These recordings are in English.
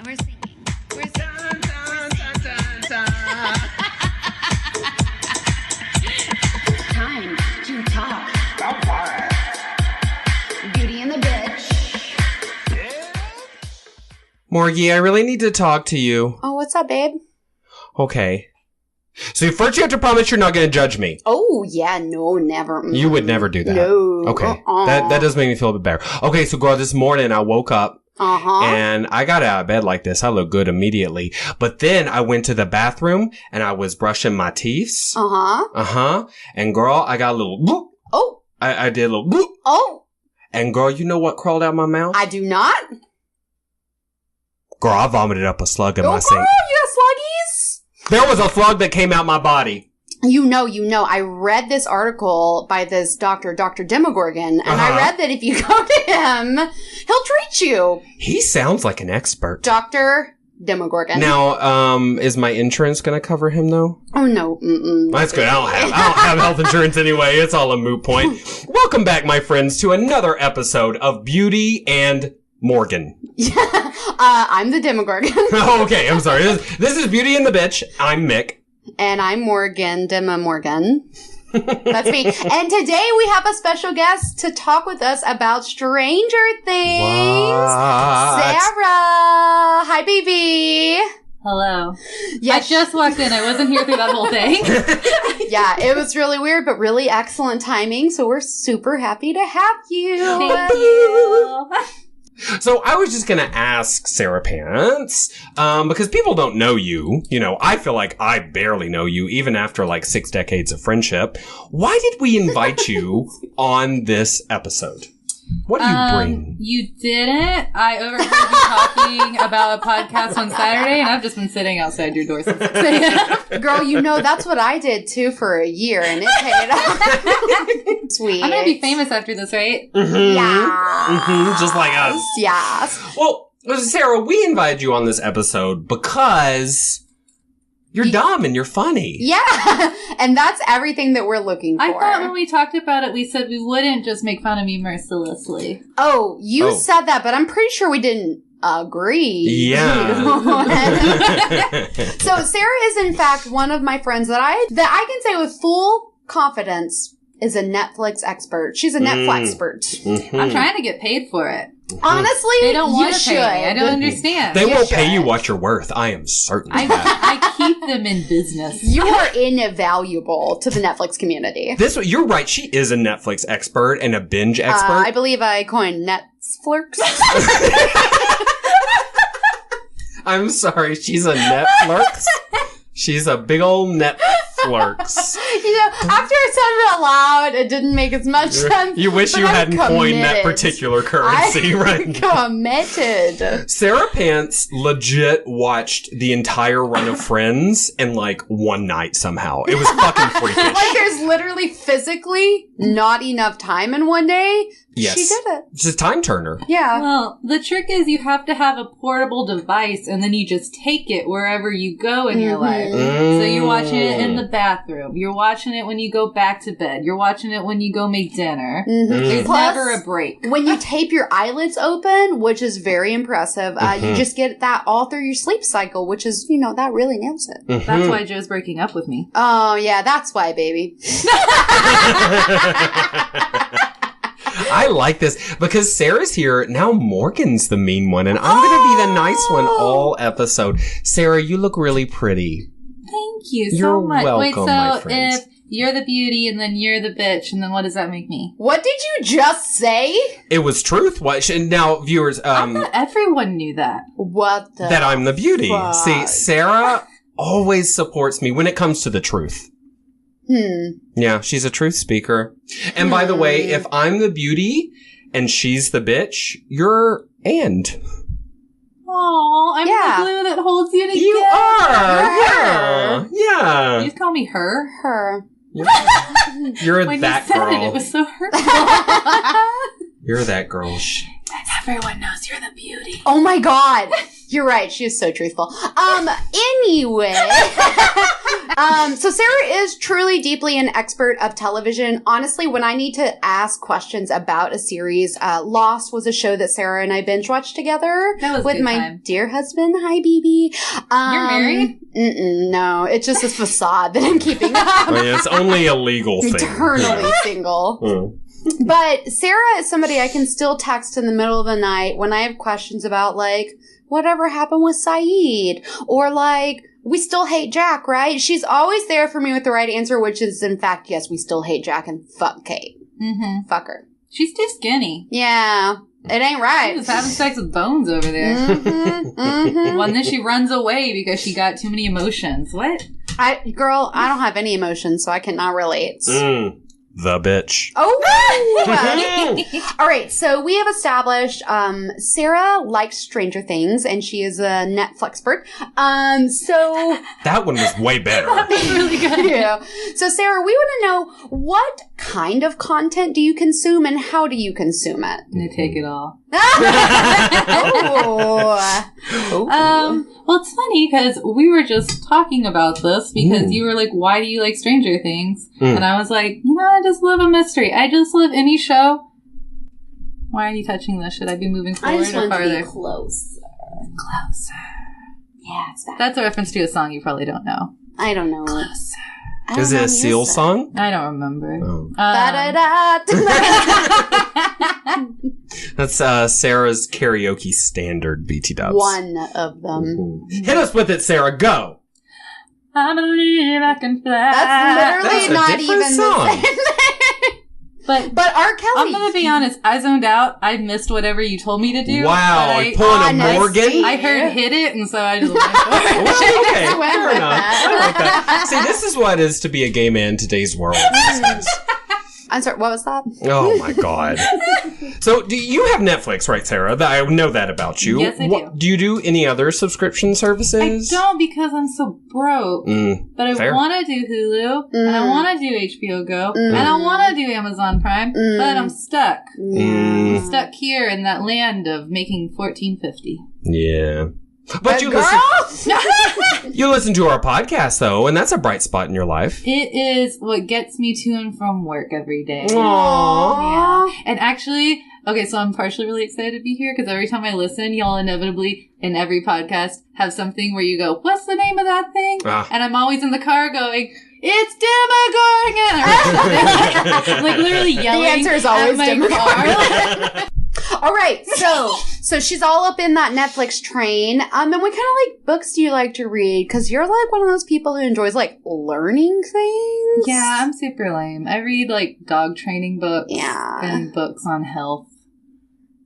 And we're singing. We're singing. Time to talk. Beauty and the Bitch. Morgie, I really need to talk to you. Oh, what's up, babe? Okay. So first you have to promise you're not going to judge me. Oh, yeah, no, never. You would never do that. No. Okay. That does make me feel a bit better. Okay, so girl, this morning I woke up. And I got out of bed like this. I look good immediately. But then I went to the bathroom and I was brushing my teeth. And girl, I got a little bloop. Oh. I did a little bloop. Oh. And girl, you know what crawled out my mouth? I do not. Girl, I vomited up a slug in my sink. Girl, you got sluggies? There was a slug that came out my body. You know. I read this article by this doctor, Dr. Demogorgon, and I read that if you go to him, he'll treat you. He sounds like an expert. Dr. Demogorgon. Now, is my insurance going to cover him, though? Oh, no. That's good. I don't have health insurance anyway. It's all a moot point. Welcome back, my friends, to another episode of Beauty and Morgan. Yeah. I'm the Demogorgon. Oh, okay. I'm sorry. This is Beauty and the Bitch. I'm Mick. And I'm Morgan, Dema Morgan. That's me. And today we have a special guest to talk with us about Stranger Things. What? Sarah. Hi, baby. Hello. Yeah, I just walked in. I wasn't here through that whole thing. Yeah, it was really weird, but really excellent timing. So we're super happy to have you. Thank you. So I was just going to ask Sarah Pants, because people don't know you. You know, I feel like I barely know you, even after like 6 decades of friendship. Why did we invite you on this episode? What do you bring? You didn't. I overheard you talking about a podcast on Saturday, and I've just been sitting outside your door since 6 a.m. Girl, you know, that's what I did too for a year, and it paid off. Sweet. I'm going to be famous after this, right? Mm-hmm. Yeah. Mm-hmm. Just like us. Yes. Well, Sarah, we invited you on this episode because you're dumb and you're funny. Yeah. And that's everything that we're looking for. I thought when we talked about it, we said we wouldn't just make fun of me mercilessly. Oh, you said that, but I'm pretty sure we didn't agree. Yeah. So Sarah is in fact one of my friends that I can say with full confidence is a Netflix expert. She's a Netflix expert. Mm-hmm. I'm trying to get paid for it. Honestly, they don't want you to pay me. I don't understand. They won't pay you what you're worth. I am certain of that. I keep them in business. You are invaluable to the Netflix community. You're right. She is a Netflix expert and a binge expert. I believe I coined Netflix. I'm sorry. She's a Netflix. She's a big old Netflix. You know, after I said it out loud, it didn't make as much sense. You wish you hadn't coined that particular currency, right? Committed. Sarah Pants legit watched the entire run of Friends in like one night somehow. It was fucking freakish. Like there's literally physically not enough time in one day. Yes. She did it. She's a time turner. Yeah. Well, the trick is you have to have a portable device and then you just take it wherever you go in your life. So you're watching it in the bathroom. You're watching it when you go back to bed. You're watching it when you go make dinner. There's Plus, never a break. When you tape your eyelids open, which is very impressive, you just get that all through your sleep cycle, which is, you know, that really nails it. That's why Joe's breaking up with me. Oh, yeah, that's why, baby. I like this because Sarah's here. Now Morgan's the mean one, and I'm going to be the nice one all episode. Sarah, you look really pretty. Thank you You're so much. welcome, Wait, my so friends. if you're the beauty and then you're the bitch, and then what does that make me? What did you just say? It was truth. Now, viewers, I thought everyone knew that. What the that I'm the beauty. fuck? See, Sarah always supports me when it comes to the truth. Yeah, she's a truth speaker. And by the way, if I'm the beauty and she's the bitch, you're and. Aw, I'm the glue that holds you together. You are. Her. Yeah. You just call me her? Her. You're When that you said girl. it was so hurtful. You're that girl. Everyone knows you're the beauty. Oh my god. You're right. She is so truthful. Anyway. So Sarah is truly deeply an expert of television. Honestly, when I need to ask questions about a series, Lost was a show that Sarah and I binge watched together That was with good my time. dear husband. Hi, BB. You're married? No, it's just a facade that I'm keeping up. I mean, it's only a legal thing. Eternally single. Mm. But Sarah is somebody I can still text in the middle of the night when I have questions about, like, whatever happened with Saeed, or like, we still hate Jack, right? She's always there for me with the right answer, which is, in fact, yes, we still hate Jack and fuck Kate. Mm-hmm. Fuck her. She's too skinny. Yeah, it ain't right. She was having sex with Bones over there. Mm-hmm, mm-hmm. Well, and then she runs away because she got too many emotions. What? Girl, I don't have any emotions, so I cannot relate. The bitch. Oh! All right, so we have established Sarah likes Stranger Things, and she is a Netflix expert. So That one was way better. That's really good. yeah. So Sarah, we want to know, what kind of content do you consume, and how do you consume it? I'm gonna take it all. Oh. Well, it's funny because we were just talking about this because you were like, why do you like Stranger Things? And I was like, I just love a mystery. I just love any show. Why are you touching this? Should I be moving I forward just or want to farther? be closer. Closer. Yeah, it's that. That's a reference to a song you probably don't know. I don't know. Closer. I don't Is know it a music. Seal song? I don't remember. Oh. Da-da-da. That's Sarah's karaoke standard, BT dubs. One of them. Hit us with it, Sarah. Go. I believe I can fly. That's literally That's a not different even song. the same. But R. Kelly. I'm gonna be honest. I zoned out. I missed whatever you told me to do. Wow, but pulling a honestly- Morgan? I heard hit it, and so I just went for it. Well, okay, Just went fair with enough. that. I like that. See, this is what it is to be a gay man in today's world. I'm sorry, what was that? Oh my god. So, do you have Netflix, right, Sarah? I know that about you. Yes, I do. Do you do any other subscription I services? don't because I'm so broke. But I fair. want to do Hulu, and I want to do HBO Go, and I want to do Amazon Prime, but I'm stuck. I'm stuck here in that land of making $14.50. Yeah. But you listen to our podcast, though, and that's a bright spot in your life. It is what gets me to and from work every day. Aww. Yeah. And actually, okay, so I'm partially really excited to be here because every time I listen, y'all inevitably in every podcast have something where you go, what's the name of that thing? Ah. And I'm always in the car going, it's Demogorgon! Like literally yelling The answer is always at my Demogorgon. car. All right, so she's all up in that Netflix train. And what kind of like books do you like to read? Because you're like one of those people who enjoys like learning things. Yeah, I'm super lame. I read like dog training books and books on health.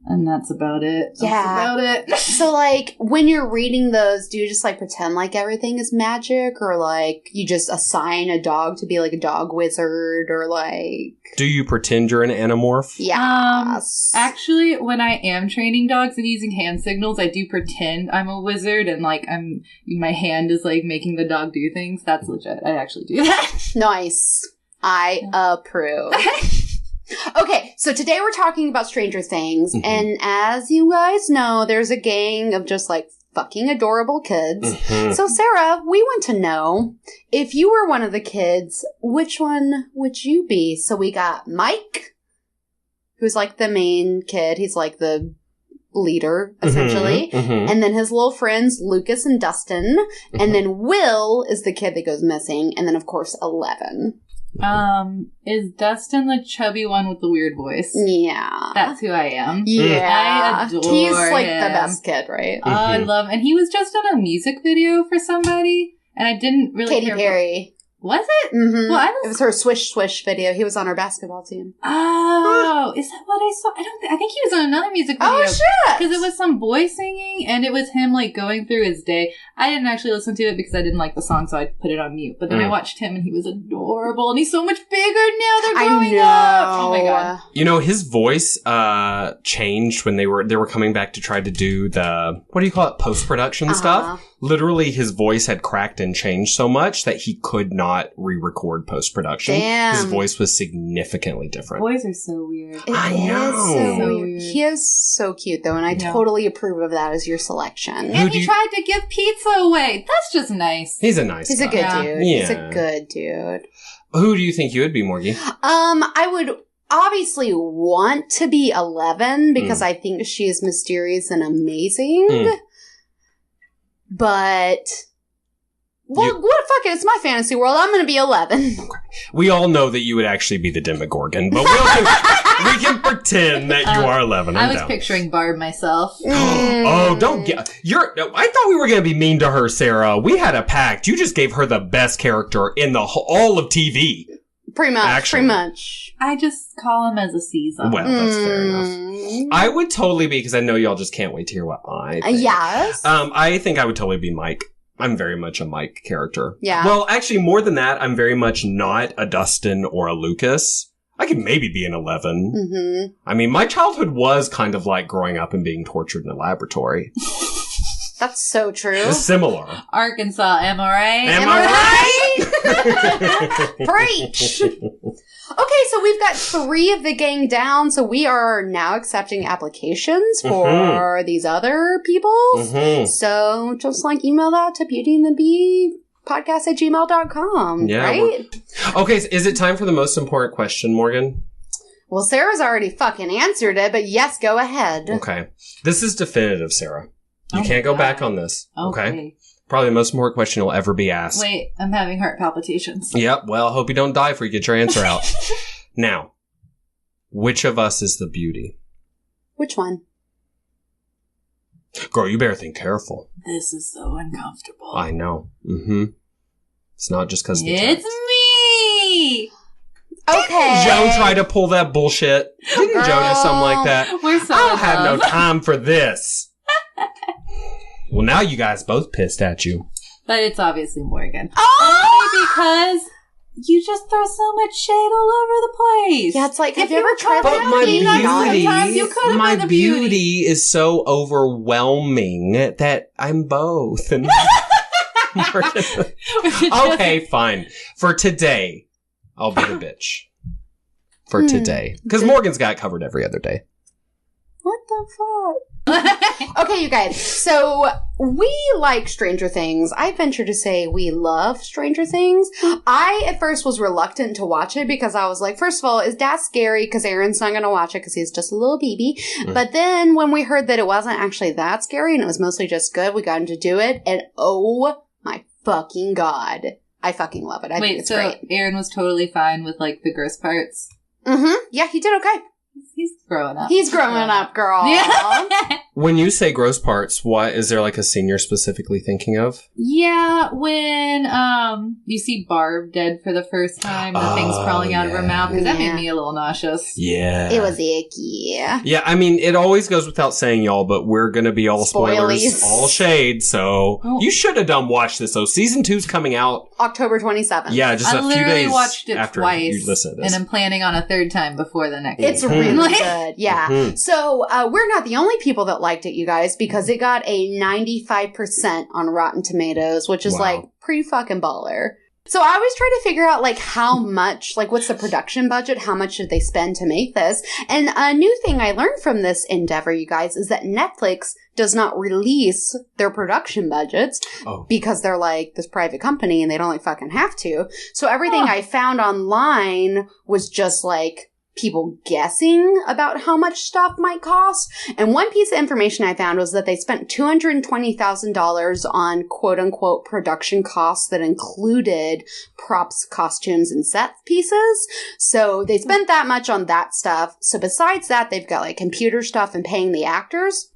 And that's about it. Yeah. That's about it. So like when you're reading those, do you just like pretend like everything is magic, or like you just assign a dog to be like a dog wizard, or like Do you pretend you're an anamorph? yes. Actually, when I am training dogs and using hand signals, I do pretend I'm a wizard and like my hand is like making the dog do things. That's legit. I actually do that. Nice. I approve. Okay, so today we're talking about Stranger Things, and as you guys know, there's a gang of just like fucking adorable kids. So Sarah, we want to know, if you were one of the kids, which one would you be? So we got Mike, who's like the main kid. He's like the leader, essentially. And then his little friends, Lucas and Dustin. And then Will is the kid that goes missing. And then, of course, 11. Is Dustin the chubby one with the weird voice? Yeah. That's who I am. Yeah. I adore He's like him. the best kid, right? Oh, I love him. And he was just in a music video for somebody, and I didn't really Katy care Perry. Was it? Mm-hmm. Well, It was her Swish Swish video. He was on our basketball team. Oh, is that what I saw? I think he was on another music video. Oh, shit! Because it was some boy singing, and it was him, like, going through his day. I didn't actually listen to it because I didn't like the song, so I put it on mute. But then I watched him, and he was adorable, and he's so much bigger now. They're growing up. Oh, my God. You know, his voice changed when they were coming back to try to do the, what do you call it, post-production stuff. literally his voice had cracked and changed so much that he could not re-record post-production. Damn. His voice was significantly different. Boys are so weird. I know. So So weird. weird. He is so cute, though, and I Yeah. totally approve of that as your selection. And do he you- tried to give pizza away. That's just nice. He's a nice He's a guy. good Yeah. dude. He's Yeah. a good dude. Who do you think you would be, Morgie? I would obviously want to be 11 because I think she is mysterious and amazing. Mm. But what? Fuck it! It's my fantasy world. I'm going to be 11. We all know that you would actually be the Demogorgon, but we can pretend that you are 11. I I'm was down. picturing Barb myself. Oh, don't get... I thought we were going to be mean to her, Sarah. We had a pact. You just gave her the best character in all of TV. Pretty much. Actually. Pretty much. I just call him as a season. Well, that's fair enough. Mm. I would totally be, because I know y'all just can't wait to hear what I think. Yes. I think I would totally be Mike. I'm very much a Mike character. Yeah. Well, actually, more than that, I'm very much not a Dustin or a Lucas. I could maybe be an 11. Mm-hmm. I mean, my childhood was kind of like growing up and being tortured in a laboratory. That's so true. It's similar. Arkansas, am I right? Am I right? Preach. Okay, so we've got 3 of the gang down, so we are now accepting applications for these other people. Mm-hmm. So just email that to beautyandthebee.podcast@gmail.com, Yeah, right? Okay, so is it time for the most important question, Morgan? Well, Sarah's already fucking answered it, but yes, go ahead. Okay. This is definitive, Sarah. You Oh can't my go back God. on this. Okay? Okay. Probably the most important question you'll ever be asked. Wait, I'm having heart palpitations. Yep. Well, hope you don't die before you get your answer out. Now, which of us is the beauty? Which one? Girl, you better think careful. This is so uncomfortable. I know. Mm-hmm. It's not just because It's me! Okay. Joan tried to pull that bullshit. Didn't Joan do something like that? We're so I don't in have no love. time for this. Well, now you guys both pissed at you. But it's obviously Morgan. Oh! Only because you just throw so much shade all over the place. Yeah, it's like, If have you you ever were tried But that? my Beauty, beauty, sometimes you could have my been the beauty. beauty is so overwhelming that I'm both. And okay, fine. For today, I'll be the bitch. For today. Because Morgan's got it covered every other day. What the fuck? Okay, you guys. So we like Stranger Things. I venture to say we love Stranger Things. I at first was reluctant to watch it because I was like, first of all, is that scary? Because Aaron's not going to watch it because he's just a little baby. But then when we heard that it wasn't actually that scary and it was mostly just good, we got him to do it. And oh my fucking God. I fucking love it. I think Wait, it's so great. Aaron was totally fine with the gross parts? Mm-hmm. Yeah, he did okay. He's growing up. He's growing up, girl. Yeah. When you say gross parts, what is there a scene you're specifically thinking of? Yeah, when you see Barb dead for the first time, the thing's Oh, crawling out of her yeah. mouth, because that Yeah. made me a little nauseous. Yeah. It was icky. Yeah, I mean, it always goes without saying, y'all, but we're gonna be all spoilers, Spoilies. all shade, so Oh. you should have done watch this. So season 2's coming out, October 27th. yeah, just I a few literally days watched it after twice, you listen to this. and I'm planning on a third time before the next. It's Mhm. really good. Yeah. Mhm. So, we're not the only people that liked it, you guys, because it got a 95% on Rotten Tomatoes, which is Wow. pretty fucking baller. So I was trying to figure out how much, what's the production budget? How much did they spend to make this? And a new thing I learned from this endeavor, you guys, is that Netflix does not release their production budgets Oh. because they're this private company and they don't fucking have to. So everything I found online was just people guessing about how much stuff might cost. And one piece of information I found was that they spent $220,000 on quote unquote production costs that included props, costumes, and set pieces. So they spent that much on that stuff. So besides that, they've got computer stuff and paying the actors.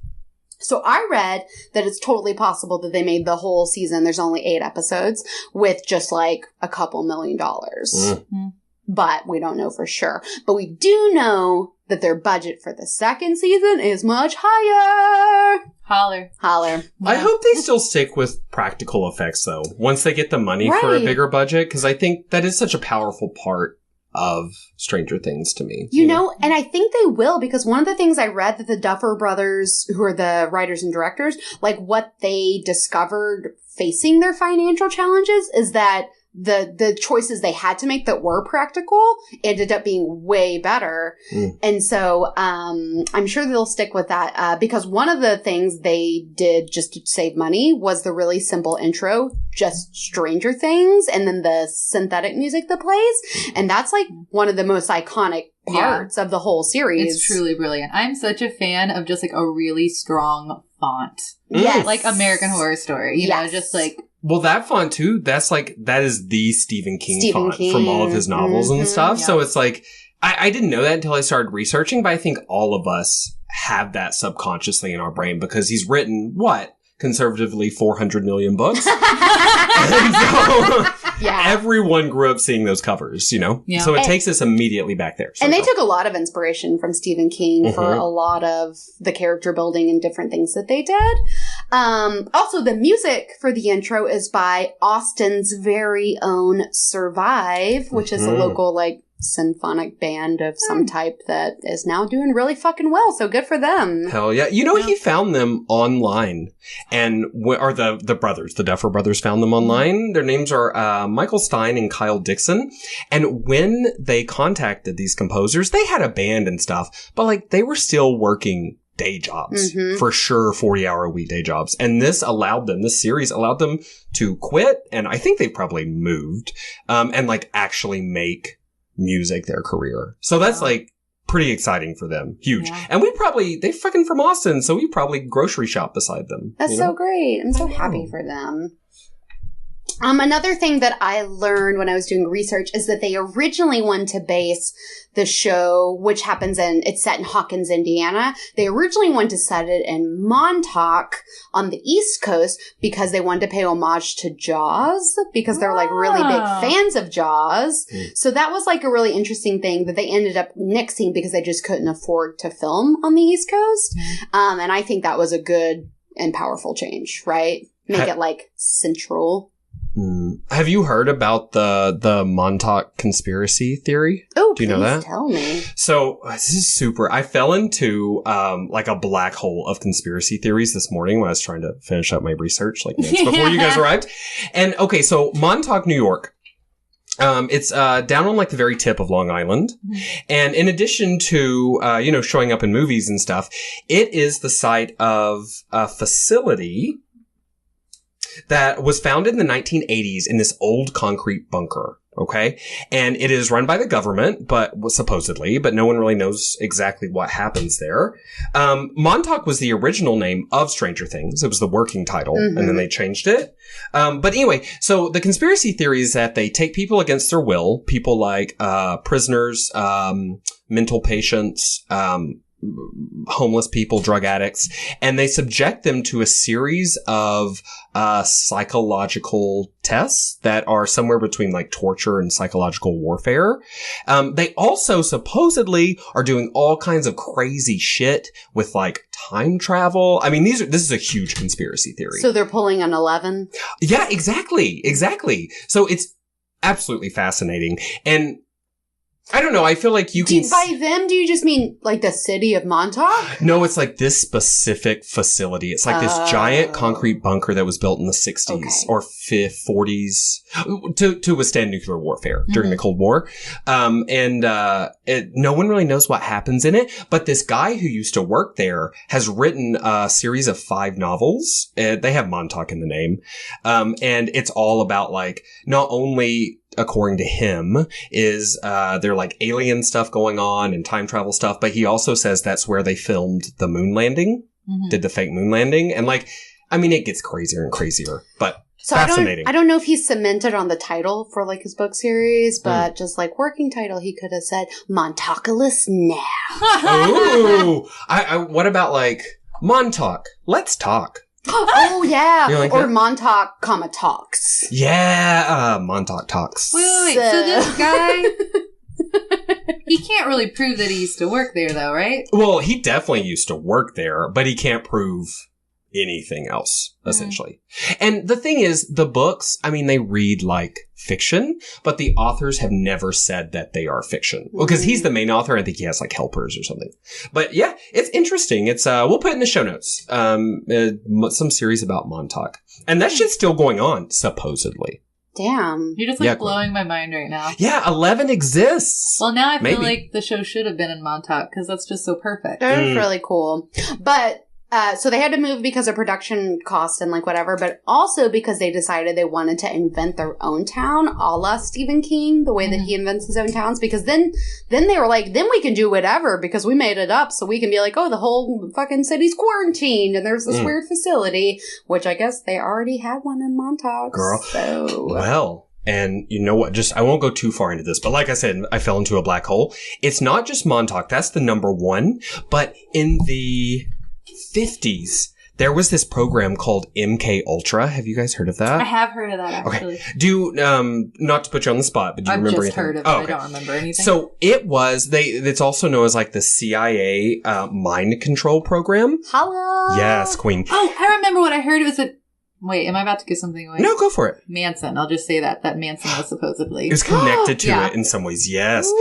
So I read that it's totally possible that they made the whole season, there's only 8 episodes, with just a couple $1 million. Mm. But we don't know for sure. But we do know that their budget for the second season is much higher. Holler. Holler. I hope they still stick with practical effects, though, once they get the money for a Right. bigger budget, because I think that is such a powerful part of Stranger Things to me. You know, and I think they will, because one of the things I read that the Duffer Brothers, who are the writers and directors, like what they discovered facing their financial challenges is that the choices they had to make that were practical ended up being way better. And so I'm sure they'll stick with that because one of the things they did just to save money was the really simple intro, just Stranger Things, and then the synthetic music that plays. And that's like one of the most iconic parts of the whole series. It's truly brilliant. I'm such a fan of just like a really strong font. Yes. Like American Horror Story. You know, just like... Well, that font too, that is the Stephen King font from all of his novels and stuff. Yeah. So it's like, I didn't know that until I started researching, but I think all of us have that subconsciously in our brain because he's written, what? Conservatively 400 million books. And so everyone grew up seeing those covers, you know? Yeah. So it takes us immediately back there. So and they took a lot of inspiration from Stephen King for a lot of the character building and different things that they did. Also, the music for the intro is by Austin's very own Survive, which is a local, like, symphonic band of some type that is now doing really fucking well. So good for them. Hell yeah. You know, he found them online and, or the brothers, the Duffer Brothers found them online. Their names are, Michael Stein and Kyle Dixon. And when they contacted these composers, they had a band and stuff, but like they were still working day jobs, for sure 40-hour-a-week day jobs. And this series allowed them to quit. And I think they probably moved, and like actually make music their career. So that's like pretty exciting for them. Huge. Yeah. And they fucking from Austin, so we probably grocery shop beside them. That's so great. I'm so happy for them. Another thing that I learned when I was doing research is that they originally wanted to base the show, which it's set in Hawkins, Indiana. They originally wanted to set it in Montauk on the East Coast because they wanted to pay homage to Jaws because they're like really big fans of Jaws. So that was like a really interesting thing that they ended up nixing because they just couldn't afford to film on the East Coast. And I think that was a good and powerful change, right? Make it like central. Have you heard about the Montauk conspiracy theory? Oh, do you know that? Tell me. So this is super. I fell into like a black hole of conspiracy theories this morning when I was trying to finish up my research, like minutes before you guys arrived. And okay, so Montauk, New York. It's down on like the very tip of Long Island. And in addition to showing up in movies and stuff, it is the site of a facility that was founded in the 1980s in this old concrete bunker. Okay. And it is run by the government, supposedly, but no one really knows exactly what happens there. Montauk was the original name of Stranger Things. It was the working title, and then they changed it. But anyway, so the conspiracy theory is that they take people against their will, people like, prisoners, mental patients, homeless people, drug addicts, and they subject them to a series of psychological tests that are somewhere between like torture and psychological warfare. They also supposedly are doing all kinds of crazy shit with like time travel. I mean, this is a huge conspiracy theory. So they're pulling an 11? Yeah, exactly. So it's absolutely fascinating. And I don't know. I feel like by them, do you just mean like the city of Montauk? No, it's like this specific facility. It's like this giant concrete bunker that was built in the 60s or 40s to withstand nuclear warfare during the Cold War. No one really knows what happens in it. But this guy who used to work there has written a series of 5 novels. They have Montauk in the name. And it's all about like not only, according to him, is there like alien stuff going on and time travel stuff, but he also says that's where they filmed the moon landing, did the fake moon landing. And like, I mean, it gets crazier and crazier, but fascinating. I don't know if he's cemented on the title for like his book series, but just like working title, he could have said Montaculous now. Ooh, what about like Montauk? Let's talk. Oh, yeah. Like or that? Montauk, talks. Yeah, Montauk talks. Wait. So this guy, he can't really prove that he used to work there, though, right? Well, he definitely used to work there, but he can't prove anything else, essentially. And the thing is, the books, I mean, they read like fiction, but the authors have never said that they are fiction. Well, because he's the main author. I think he has like helpers or something. But yeah, it's interesting. It's, we'll put it in the show notes. Some series about Montauk. And that shit's still going on, supposedly. Damn. You're just like blowing my mind right now. Yeah, 11 exists. Well, now I feel like the show should have been in Montauk because that's just so perfect. That is really cool. But, so they had to move because of production costs and like whatever, but also because they decided they wanted to invent their own town, a la Stephen King, the way that he invents his own towns. Because then they were like, then we can do whatever because we made it up. So we can be like, oh, the whole fucking city's quarantined and there's this weird facility, which I guess they already had one in Montauk. Girl. So. Well. And you know what? I won't go too far into this, but like I said, I fell into a black hole. It's not just Montauk. That's the number one. But in the 50s, there was this program called MK Ultra. Have you guys heard of that? I have heard of that, actually. Okay. Not to put you on the spot, but do you remember anything? I've just heard of it. I don't remember anything. So it's also known as like the CIA mind control program. Hello. Yes, Queen. Oh, I remember what I heard. It was wait, am I about to give something away? No, go for it. Manson. I'll just say that Manson was supposedly. It was connected to it in some ways, yes.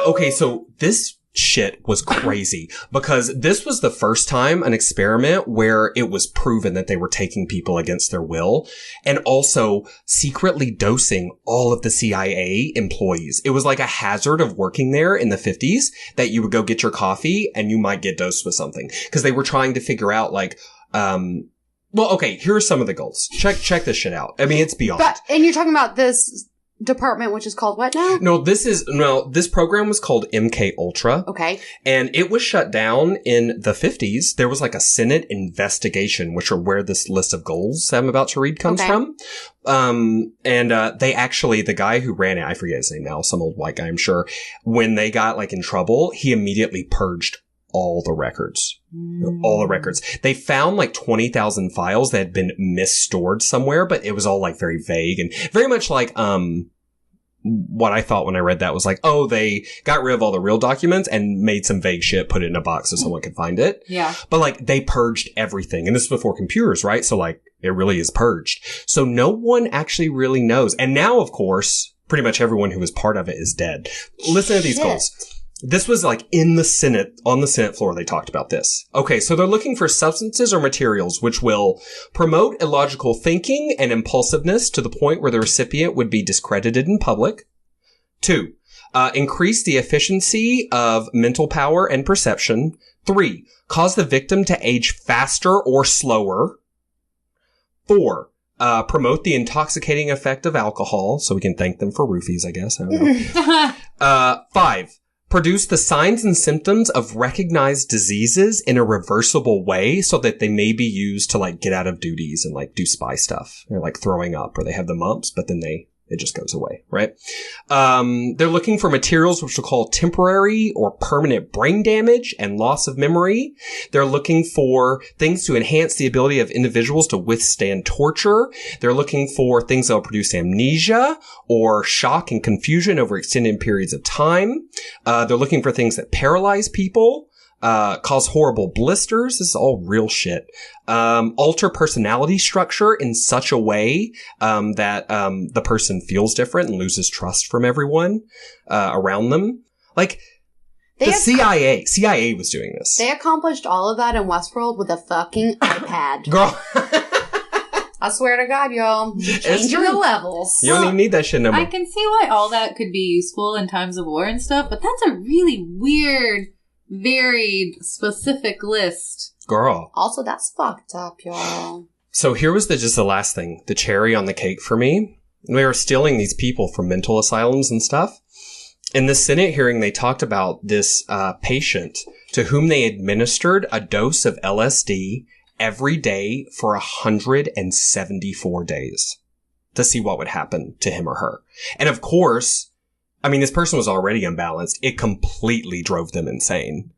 Okay, so this shit was crazy because this was the first time an experiment where it was proven that they were taking people against their will and also secretly dosing all of the CIA employees. It was like a hazard of working there in the 50s that you would go get your coffee and you might get dosed with something because they were trying to figure out like, well, okay, here are some of the goals. Check this shit out. I mean, it's beyond. And you're talking about this department, which is called what now? This program was called MK Ultra. Okay. And it was shut down in the 50s. There was like a Senate investigation, which are where this list of goals I'm about to read comes from. They actually, the guy who ran it, I forget his name now, some old white guy, I'm sure, when they got like in trouble, he immediately purged all the records. All the records. They found like 20,000 files that had been misstored somewhere, but it was all like very vague and very much like, what I thought when I read that was like, oh, they got rid of all the real documents and made some vague shit, put it in a box so someone could find it. Yeah. But like they purged everything. And this is before computers, right? So like it really is purged. So no one actually really knows. And now, of course, pretty much everyone who was part of it is dead. Listen to these goals. This was like in the Senate, on the Senate floor, they talked about this. Okay, so they're looking for substances or materials which will promote illogical thinking and impulsiveness to the point where the recipient would be discredited in public. 2, increase the efficiency of mental power and perception. 3, cause the victim to age faster or slower. 4, promote the intoxicating effect of alcohol, so we can thank them for roofies, I guess. I don't know. 5, produce the signs and symptoms of recognized diseases in a reversible way so that they may be used to like get out of duties and like do spy stuff. They're like throwing up or they have the mumps, but then it just goes away, right? They're looking for materials which we'll call temporary or permanent brain damage and loss of memory. They're looking for things to enhance the ability of individuals to withstand torture. They're looking for things that will produce amnesia or shock and confusion over extended periods of time. They're looking for things that paralyze people. Cause horrible blisters. This is all real shit. Alter personality structure in such a way, that, the person feels different and loses trust from everyone, around them. Like, the CIA was doing this. They accomplished all of that in Westworld with a fucking iPad. Girl. I swear to God, y'all. Changing the levels. You don't even need that shit no more. I can see why all that could be useful in times of war and stuff, but that's a really weird, varied, specific list. Girl. Also, that's fucked up, y'all. So here was just the last thing, the cherry on the cake for me. We were stealing these people from mental asylums and stuff. In the Senate hearing, they talked about this patient to whom they administered a dose of LSD every day for 174 days to see what would happen to him or her. And of course, I mean, this person was already unbalanced. It completely drove them insane.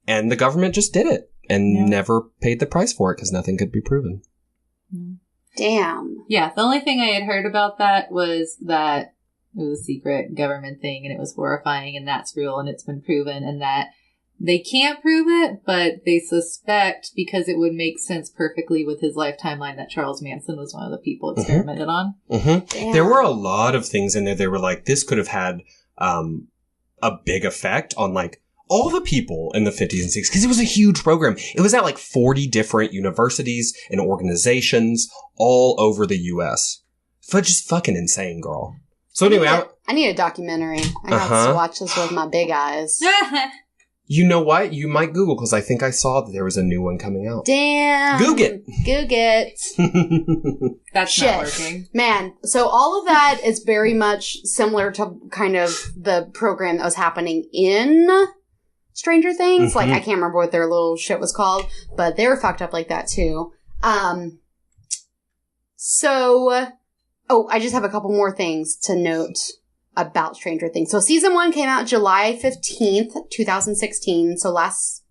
And the government just did it and never paid the price for it because nothing could be proven. Damn. Yeah, the only thing I had heard about that was that it was a secret government thing and it was horrifying and that's real and it's been proven and that they can't prove it, but they suspect, because it would make sense perfectly with his life timeline, that Charles Manson was one of the people experimented on. There were a lot of things in there. They were like, this could have had a big effect on like all the people in the 50s and 60s, because it was a huge program. It was at like 40 different universities and organizations all over the U.S. Just fucking insane, girl. So anyway, I need a documentary. I got to watch this with my big eyes. You know what? You might Google, because I think I saw that there was a new one coming out. Damn. Google it. That's not working. Man, so all of that is very much similar to kind of the program that was happening in Stranger Things. Like, I can't remember what their little shit was called, but they were fucked up like that too. I just have a couple more things to note about Stranger Things. So season 1 came out July 15th, 2016. So last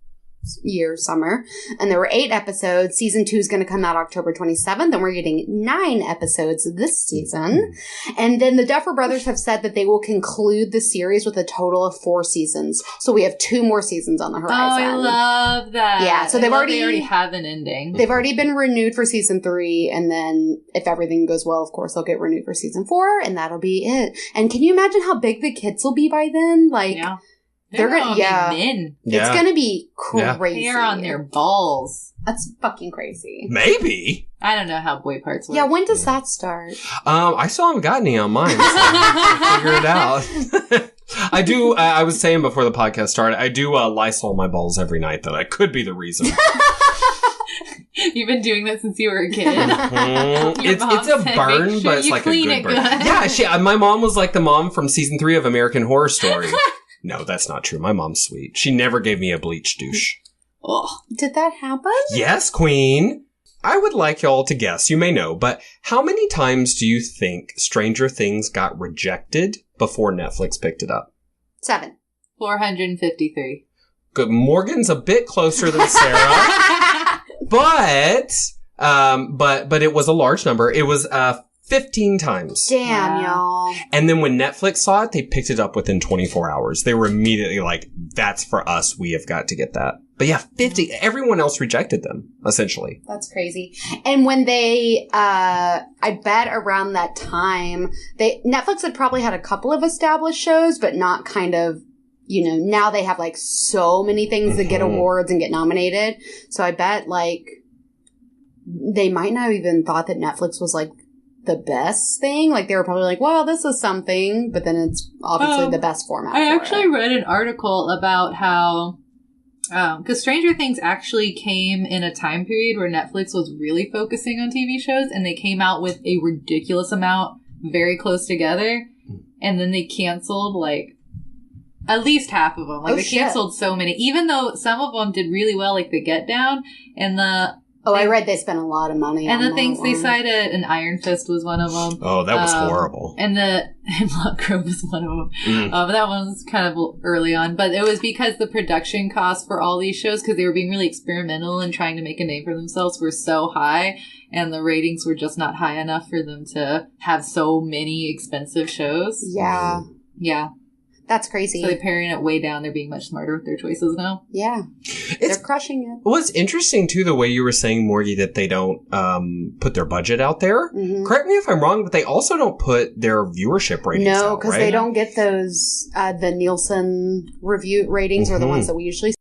year, summer. And there were 8 episodes. Season 2 is going to come out October 27th. And we're getting 9 episodes this season. And then the Duffer Brothers have said that they will conclude the series with a total of 4 seasons. So we have 2 more seasons on the horizon. Oh, I love that. Yeah. So they already have an ending. They've already been renewed for season 3. And then if everything goes well, of course, they'll get renewed for season 4. And that'll be it. And can you imagine how big the kids will be by then? Like, yeah. They're gonna be men. It's gonna be crazy. They're on their balls. That's fucking crazy. Maybe. I don't know how boy parts work. Yeah, when does that start? I still haven't got any on mine, so I'll figure it out. I do, I was saying before the podcast started, I do Lysol my balls every night, though. That could be the reason. You've been doing that since you were a kid. It's a burn, but it's like a good burn. Yeah, my mom was like the mom from season 3 of American Horror Story. No, that's not true. My mom's sweet. She never gave me a bleach douche. Oh, did that happen? Yes, Queen. I would like y'all to guess. You may know, but how many times do you think Stranger Things got rejected before Netflix picked it up? 7. 453. Good. Morgan's a bit closer than Sarah, but it was a large number. It was 15 times. Damn, y'all. And then when Netflix saw it, they picked it up within 24 hours. They were immediately like, that's for us. We have got to get that. But yeah, 50. Everyone else rejected them, essentially. That's crazy. And when they, I bet around that time, Netflix had probably had a couple of established shows, but not kind of, now they have like so many things that get awards and get nominated. So I bet like, they might not have even thought that Netflix was like, the best thing. Like, they were probably like, well, this is something, but then it's obviously the best format. I actually read an article about how, because Stranger Things actually came in a time period where Netflix was really focusing on TV shows, and they came out with a ridiculous amount very close together, and then they canceled, like, at least half of them. Like, they canceled so many, even though some of them did really well, like The Get Down, and I read they spent a lot of money on the things they cited, and Iron Fist was one of them. Oh, that was horrible. And Hemlock Grove was one of them. That one was kind of early on, but it was because the production costs for all these shows, because they were being really experimental and trying to make a name for themselves, were so high, and the ratings were just not high enough for them to have so many expensive shows. Yeah. Yeah. That's crazy. So they're paring it way down. They're being much smarter with their choices now. Yeah. They're crushing it. Well, it's interesting, too, the way you were saying, Morgie, that they don't put their budget out there. Mm-hmm. Correct me if I'm wrong, but they also don't put their viewership ratings out, No, because they don't get those, the Nielsen review ratings are the ones that we usually